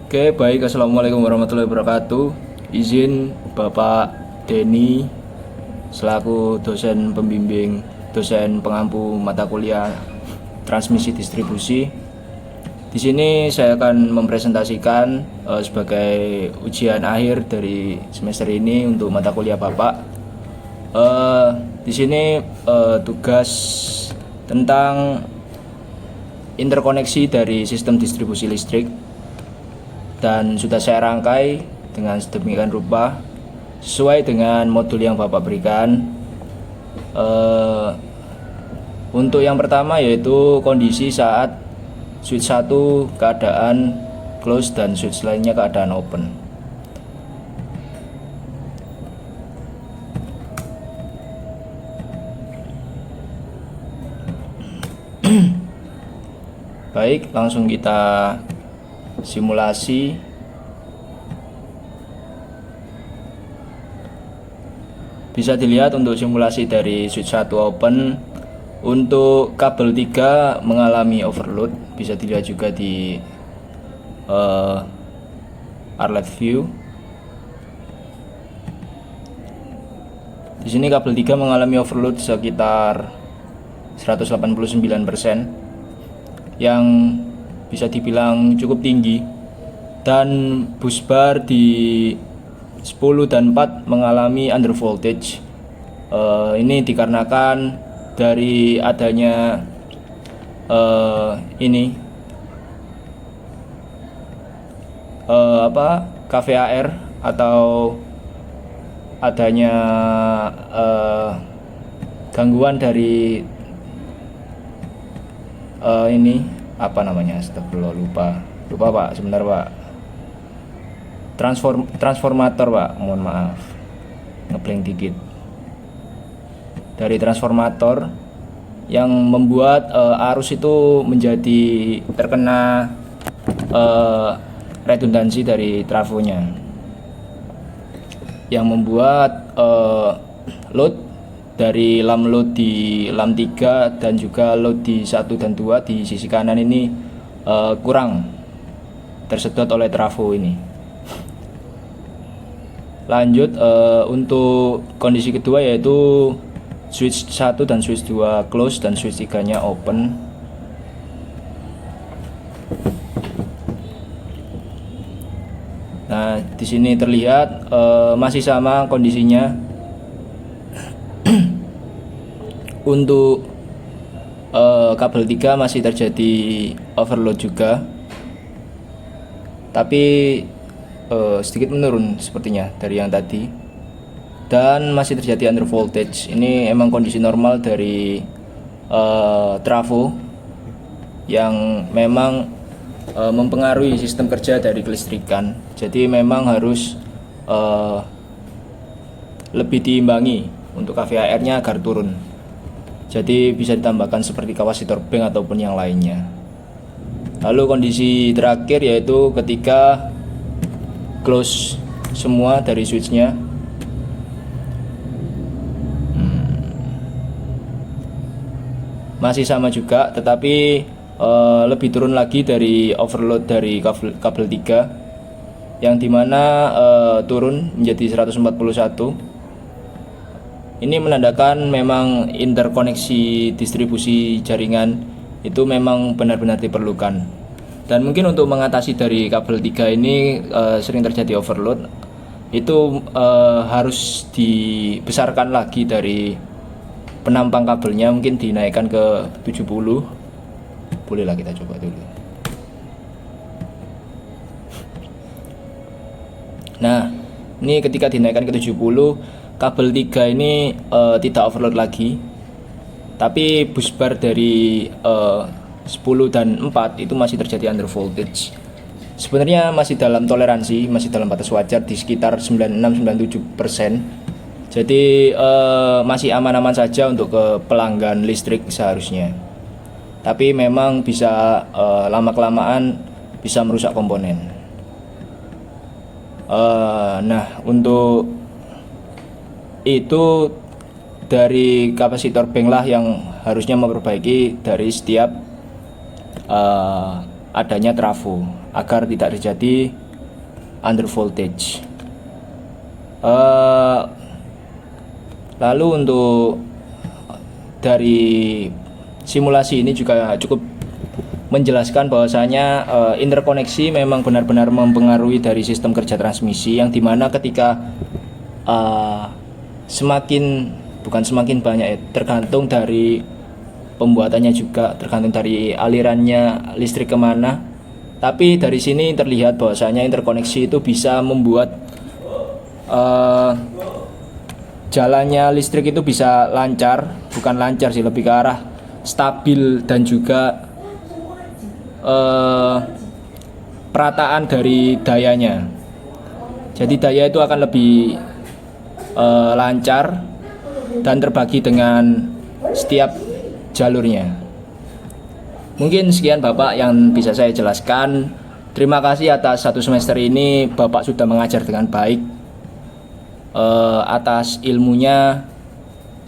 Oke, baik. Assalamualaikum warahmatullahi wabarakatuh. Izin Bapak Denny selaku dosen pembimbing, dosen pengampu mata kuliah transmisi distribusi. Di sini saya akan mempresentasikan sebagai ujian akhir dari semester ini untuk mata kuliah Bapak. Di sini tugas tentang interkoneksi dari sistem distribusi listrik, dan sudah saya rangkai dengan sedemikian rupa sesuai dengan modul yang Bapak berikan. Untuk yang pertama yaitu kondisi saat switch 1 keadaan close dan switch lainnya keadaan open. Baik, langsung kita simulasi. Bisa dilihat untuk simulasi dari switch 1 open, untuk kabel 3 mengalami overload. Bisa dilihat juga di Arlet view. Di sini kabel 3 mengalami overload sekitar 189%, yang bisa dibilang cukup tinggi, dan bus bar di 10 dan 4 mengalami under voltage. Ini dikarenakan dari adanya KVAR atau adanya gangguan dari astagfirullah, lupa Pak, sebentar Pak. Transformator Pak, mohon maaf, ngeblank dikit. Dari transformator yang membuat arus itu menjadi terkena redundansi dari trafonya, yang membuat load dari lam load di lam 3 dan juga load di 1 dan 2 di sisi kanan ini kurang tersedot oleh trafo ini. Lanjut untuk kondisi kedua yaitu switch 1 dan switch 2 close dan switch 3 nya open. Nah, di sini terlihat masih sama kondisinya. Untuk kabel 3 masih terjadi overload juga, tapi sedikit menurun sepertinya dari yang tadi, dan masih terjadi under voltage. Ini emang kondisi normal dari trafo yang memang mempengaruhi sistem kerja dari kelistrikan. Jadi memang harus lebih diimbangi untuk KVAR-nya agar turun. Jadi bisa ditambahkan seperti kapasitor bank ataupun yang lainnya. Lalu kondisi terakhir yaitu ketika close semua dari switchnya. Masih sama juga, tetapi lebih turun lagi dari overload dari kabel 3, yang dimana turun menjadi 141. Ini menandakan memang interkoneksi distribusi jaringan itu memang benar-benar diperlukan. Dan mungkin untuk mengatasi dari kabel 3 ini sering terjadi overload, itu harus dibesarkan lagi dari penampang kabelnya, mungkin dinaikkan ke 70. Bolehlah kita coba dulu. Nah, ini ketika dinaikkan ke 70, kabel 3 ini tidak overload lagi, tapi bus bar dari 10 dan 4 itu masih terjadi under voltage. Sebenarnya masih dalam toleransi, masih dalam batas wajar di sekitar 96-97%. Jadi masih aman-aman saja untuk ke pelanggan listrik seharusnya. Tapi memang bisa lama-kelamaan bisa merusak komponen. Nah, untuk itu dari kapasitor bank lah yang harusnya memperbaiki dari setiap adanya trafo. agar tidak terjadi under voltage. Lalu untuk dari simulasi ini juga cukup menjelaskan bahwasanya interkoneksi memang benar-benar mempengaruhi dari sistem kerja transmisi, yang dimana ketika semakin banyak ya, tergantung dari pembuatannya juga, tergantung dari alirannya listrik kemana. Tapi dari sini terlihat bahwasanya interkoneksi itu bisa membuat jalannya listrik itu bisa lancar, bukan lancar sih, lebih ke arah stabil, dan juga perataan dari dayanya. Jadi daya itu akan lebih lancar dan terbagi dengan setiap jalurnya. Mungkin sekian Bapak yang bisa saya jelaskan. Terima kasih atas 1 semester ini Bapak sudah mengajar dengan baik. Atas ilmunya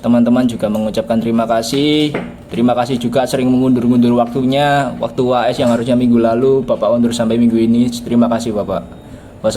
teman-teman juga mengucapkan terima kasih. Terima kasih juga sering mengundur-undur waktunya. Waktu UAS yang harusnya minggu lalu Bapak undur sampai minggu ini. Terima kasih Bapak.